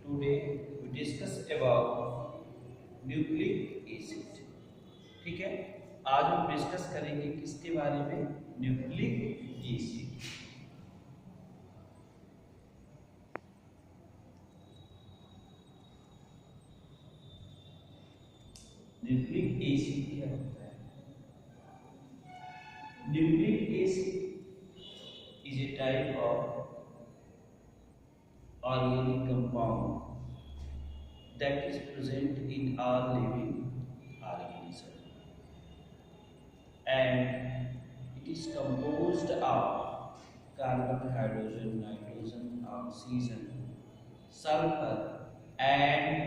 Today we discuss about nucleic acid. ठीक है, आज हम डिस्कस करेंगे किसके बारे में? Nucleic acid. न्यूक्लिक एसिड क्या होता है? Nucleic acid is a type of organic compound that is present in all living organisms, and it is composed of carbon, hydrogen, nitrogen, oxygen, sulfur and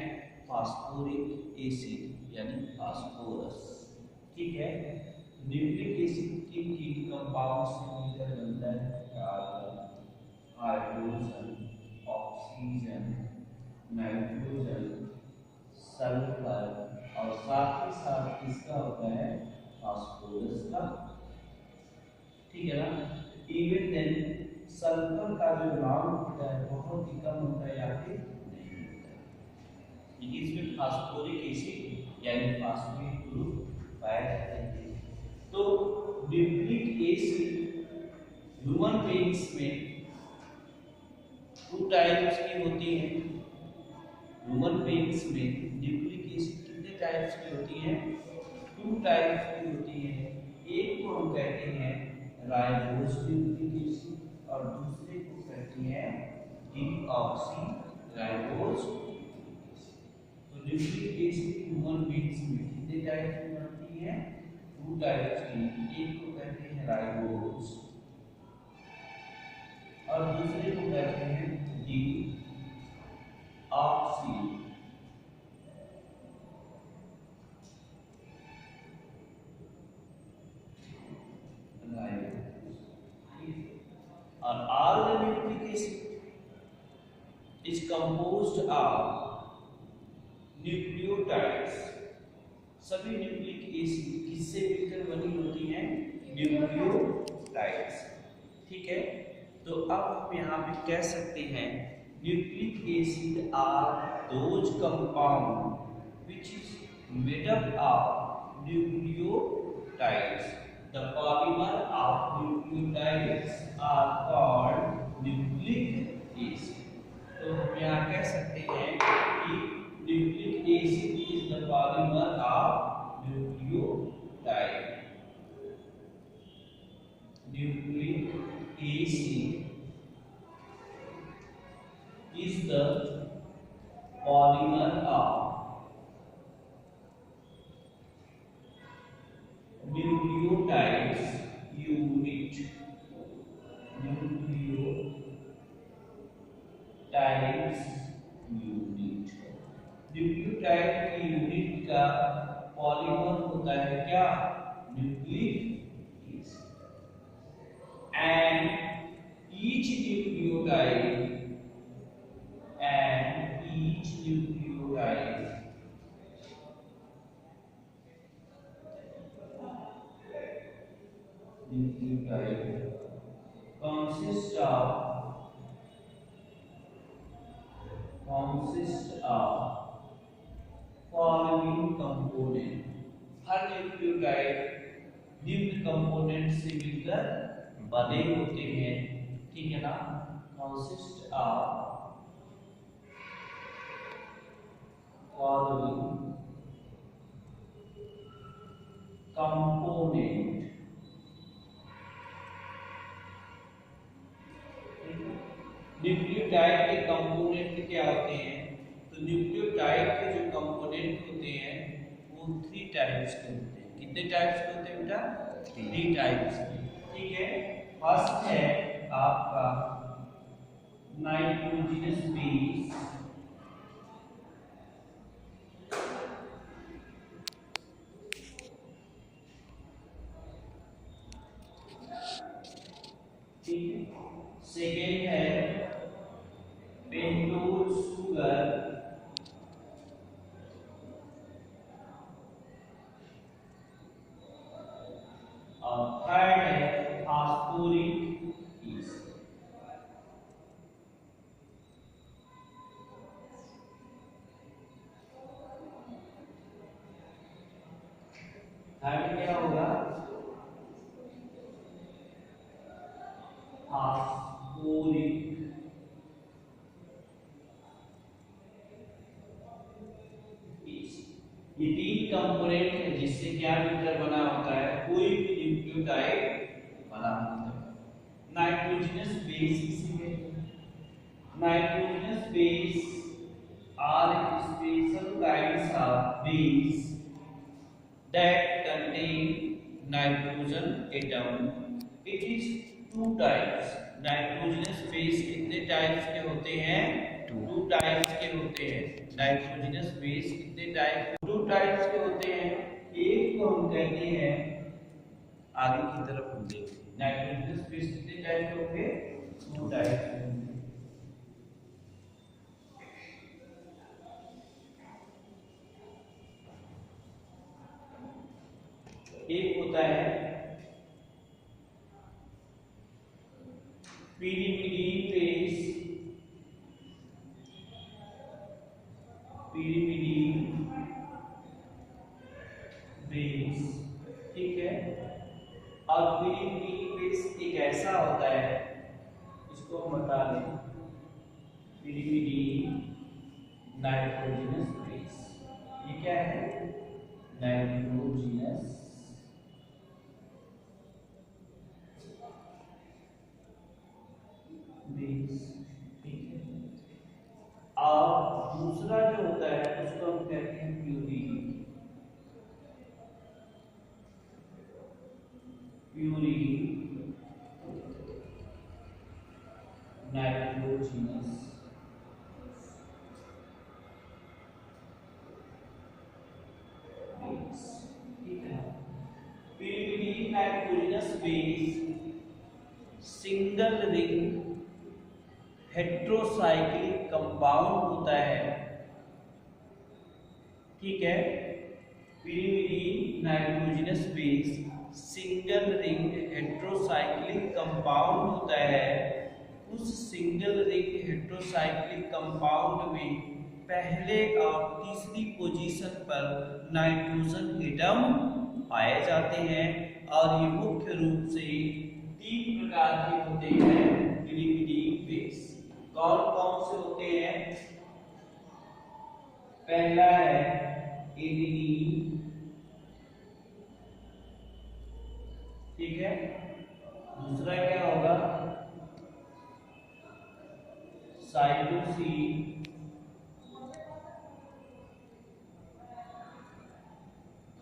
phosphoric acid यानी phosphorus. ठीक है, nucleic acid किन compound से मिलकर बनता है? Carbon, hydrogen, oxygen, nitrogen, sulphur और साथ ही साथ किसका होता है? फास्फोरस का। ठीक है ना। इवन देन सल्फर का जो अमाउंट होता है बहुत ही कम होता है या फिर नहीं होता है। इसमें फास्फोरिक एसिड यानी फास्फोरिक ग्रुप पाया जाता है। तो न्यूक्लिक एसिड ह्यूमन बीइंग्स में टू टाइप्स की होती है। ह्यूमन बीइंग्स में न्यूक्लिक एसिड कितने टाइप्स की होती है? टू टाइप्स की होती है। एक को हम कहते हैं राइबोज न्यूक्लिक एसिड और दूसरे को कहते हैं डीऑक्सीराइबोज। तो न्यूक्लिक एसिड ह्यूमन बीइंग्स में कितने टाइप्स की बनती है? टू टाइप्स की। एक को कहते हैं राइबोज और दूसरे को कहते हैं डीऑक्सी। और all the nucleic acid is composed of nucleotides। सभी न्यूक्लिक एसिड किससे मिलकर बनी होती हैं? न्यूक्लियोटाइड्स। ठीक है, तो अब हम यहाँ पे कह सकते हैं nucleic acid are those compound which is made up of nucleotides. The polymer of nucleotides are called nucleic acid. तो हम यहाँ कह सकते हैं कि nucleic acid is the polymer of nucleotide. Nucleic acid is the polymer of nucleotides unit। nucleotides unit, nucleotide की unit का पॉलीमर होता है क्या? Nucleic acid. And each nucleotide consists of following component। हर न्यूक्लियोटाइड निम्न कंपोनेंट से मिलकर बने होते हैं। ठीक है ना। consist of following component। Nucleotide के कंपोनेंट क्या होते हैं? तो न्यूक्लियोटाइड के जो कंपोनेंट होते हैं वो 3 टाइप्स के होते हैं। कितने टाइप्स के होते हैं बेटा? 3 टाइप्स के। ठीक है, फर्स्ट है आपका नाइट्रोजनस बेस, सेकेंड है पेंटोज शुगर और थर्ड है फास्फोरिक एसिड। थर्ड क्या होगा? फास्फोरिक ये तीन कंपोनेंट है जिससे क्या मिलकर बना होता है कोई भी न्यूक्लियोटाइड बना होता है। नाइट्रोजनस बेस इसीलिए nitrogenous base are special kinds of base that contain nitrogen atom. It is two types. Nitrogenous base कितने टाइप्स के होते हैं? टू टाइप्स के होते हैं। नाइट्रोजनस बेस कितने टाइप? टू टाइप्स के होते हैं। एक को हम कहते हैं आगे की तरफ हम देखते हैं नाइट्रोजनस बेस कितने टाइप के होंगे? टू टाइप्स के होंगे। एक होता है pyrimidine base, ठीक है। और pyrimidine base एक ऐसा होता है, इसको हम बता दें, pyrimidine नाइट्रोजनस बेस। ये क्या है? नाइट्रोजनस बेस, ठीक है। और दूसरा जो होता है उसको हम कहते हैं प्यूरीन नाइट्रोजनस बेस, ठीक है। Purine nitrogenous base single ring heterocyclic compound होता है, ठीक है। pyrimidine nitrogenous base single ring heterocyclic compound होता है। उस सिंगल रिंग हेट्रोसाइक्लिक कंपाउंड में पहले और तीसरी पोजीशन पर नाइट्रोजन एटम पाए जाते हैं और ये मुख्य रूप से तीन प्रकार के होते हैं pyrimidine बेस। कौन कौन से होते हैं? पहला है एडिनिन, ठीक है। दूसरा क्या होगा? साइटोसिन,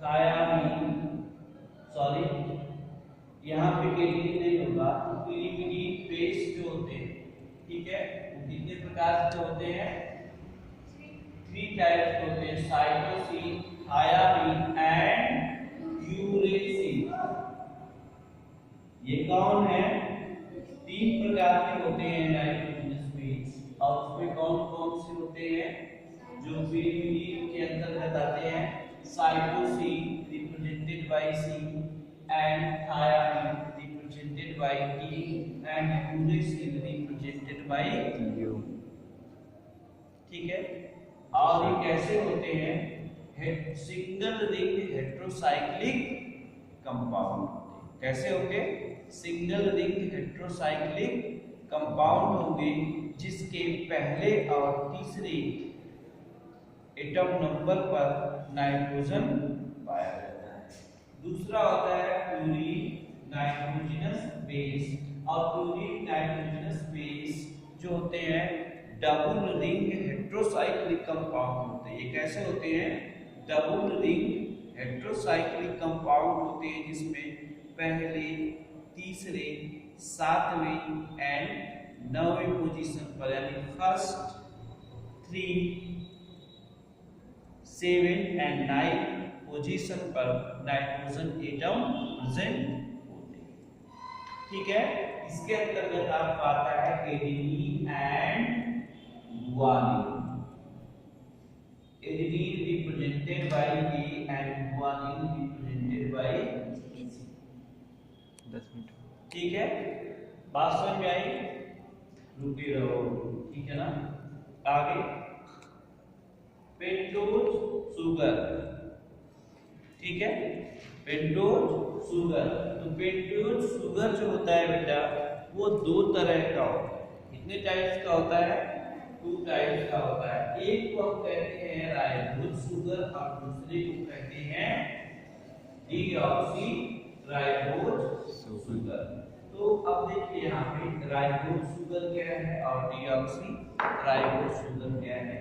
थायामीन, सॉरी यहाँ पे एडिनिन नहीं होगा, pyrimidine बेस जो होते हैं, ठीक है, कितने प्रकार के होते हैं? थ्री टाइप्स के होते हैं, साइटोसिन, थायामीन एंड यूरेसिल। ये कौन है? तीन प्रकार के होते हैं नाइट्रोजनस बेस। और उसमें कौन कौन से होते हैं जो pyrimidine के अंतर्गत आते हैं? Cytosine represented by C and thymine represented by T and uracil represented by U, ठीक है। और ये कैसे होते हैं? सिंगल रिंग हेट्रोसाइक्लिक कंपाउंड होते हैं। कैसे होंगे? सिंगल रिंग हेट्रोसाइक्लिक कंपाउंड होंगे जिसके पहले और तीसरे एटम नंबर पर नाइट्रोजन पाया जाता है। दूसरा होता है प्यूरीन नाइट्रोजनस बेस। और प्यूरीन नाइट्रोजनस बेस जो होते हैं डबल रिंग हेट्रोसाइक्लिक कंपाउंड होते हैं। ये कैसे होते हैं? डबल रिंग हेट्रोसाइक्लिक कंपाउंड होते हैं जिसमें पहले, तीसरे, सातवें एंड नौवें पोजीशन पर, यानी फर्स्ट, 3, 7 एंड 9 पोजीशन पर नाइट्रोजन एटम प्रेजेंट होते हैं, ठीक है। इसके अंतर्गत आपको आता है adenine and guanine. Adenine represented by A and guanine represented by C। 10 minute, ठीक है। बात समझ में आई? रुके रहो, ठीक है ना। आगे पेंटोज शुगर, ठीक है। Pentose sugar. तो पेंटोज शुगर जो होता है बेटा वो दो तरह का होता है। कितने टाइप्स का होता है? 2 टाइप्स का होता है। एक को हम कहते हैं राइबोज शुगर और दूसरे को कहते हैं डीऑक्सी राइबोज शुगर। तो अब देखिए यहाँ पे राइबोज शुगर क्या है और डीऑक्सी राइबोज शुगर क्या है।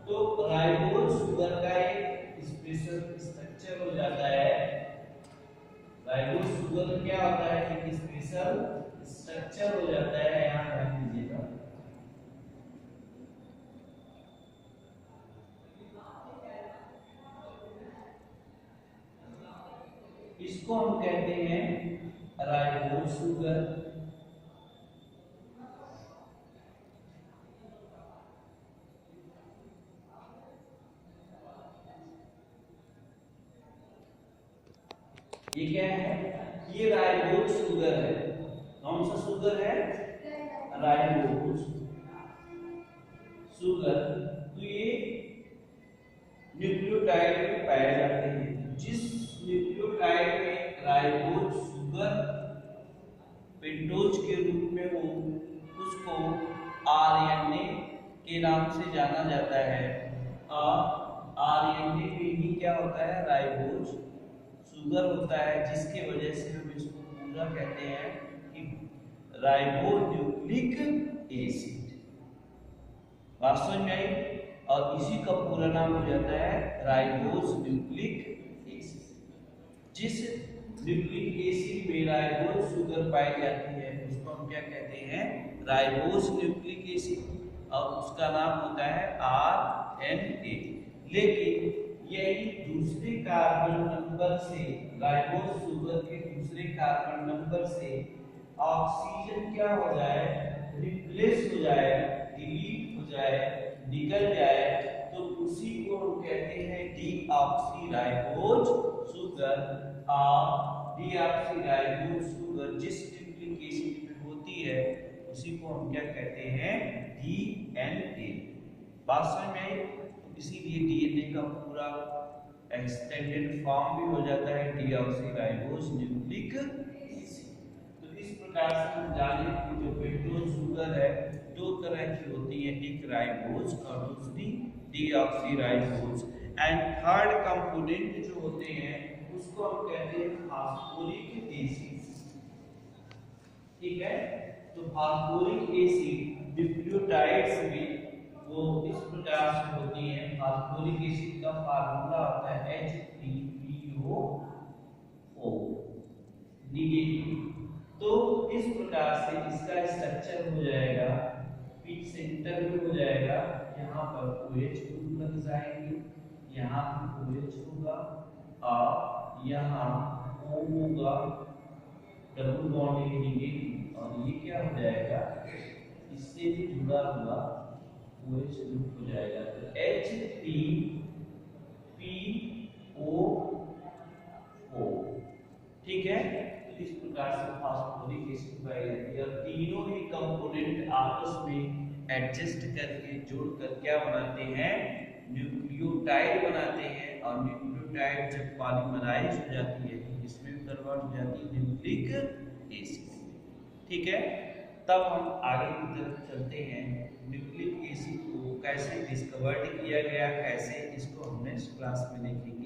तो राइबोज शुगर का एक स्पेशल स्ट्रक्चर हो जाता है। राइबोज शुगर क्या होता है? एक स्पेशल स्ट्रक्चर हो जाता है। यहाँ ध्यान दीजिएगा, इसको हम कहते हैं राइबोज शुगर। ये क्या है? ये राइबोज शुगर है। कौन सा शुगर है? Ribose sugar. तो ये न्यूक्लियोटाइड में पाए जाते हैं। जिस न्यूक्लियोटाइड में राइबोज शुगर पेंटोज के रूप में हो उसको आरएनए के नाम से जाना जाता है। और आरएनए में ही क्या होता है? राइबोज शुगर होता है, जिसके वजह से हम इसको पूरा कहते हैं कि राइबोन्यूक्लिक एसिड। बात समझ में आई? और इसी का पूरा नाम हो जाता है राइबोज न्यूक्लिक एसिड। जिस न्यूक्लिक एसिड में राइबोज शुगर पाई जाती है उसको हम क्या कहते हैं? Ribose nucleic acid. और उसका नाम होता है आरएनए। लेकिन यही दूसरे कार्बन नंबर से, राइबोज शुगर के दूसरे कार्बन नंबर से ऑक्सीजन क्या हो जाए? रिप्लेस हो जाए, डिलीट हो जाए, निकल जाए, तो उसी को हम कहते हैं डीऑक्सी राइबोज शुगर। और डीऑक्सी राइबोज शुगर जिस न्यूक्लिक एसिड में होती है उसी को हम क्या कहते हैं? डीएनए। बात समझ में आई? इसीलिए डीएनए का पूरा एक्सटेंडेड फॉर्म भी हो जाता है डीऑक्सी राइबोज न्यूक्लिक एसिड। तो इस प्रकार से हम जाने कि जो पेंटोज शुगर है दो तरह की होती है, एक राइबोज और दूसरी deoxy ribose. And third component जो होते हैं उसको हम कहते हैं फास्फोरिक एसिड। ठीक है? तो फास्फोरिक एसिड न्यूक्लियोटाइड्स में वो इस प्रकार से होती है। फास्फोरिक एसिड का फार्मूला होता है H3PO4 नेगेटिव। तो इस प्रकार से इसका स्ट्रक्चर हो जाएगा, पी सेंटर में हो जाएगा। यहाँ पर OH ग्रुप लग जाएंगे, यहाँ पर OH होगा और यहाँ O होगा, डबल बॉन्ड नेगेटिव। और ये क्या हो जाएगा? इससे भी जुड़ा हुआ OH ग्रुप हो जाएगा। तो H3PO4। ठीक है? तो इस प्रकार से फास्फोरिक एसिड पाई जाती है। और तीनों ही कंपोनेंट आपस में एडजस्ट करके जोड़कर क्या बनाते हैं? न्यूक्लियोटाइड बनाते हैं। और न्यूक्लियोटाइड जब पॉलीमराइज हो जाती है तो इसमें कन्वर्ट हो जाती है न्यूक्लिक एसिड। ठीक है? तब हम आगे की तरफ चलते हैं। न्यूक्लिक एसिड को कैसे डिस्कवर्ड किया गया, कैसे, इसको हम नेक्स्ट क्लास में देखेंगे।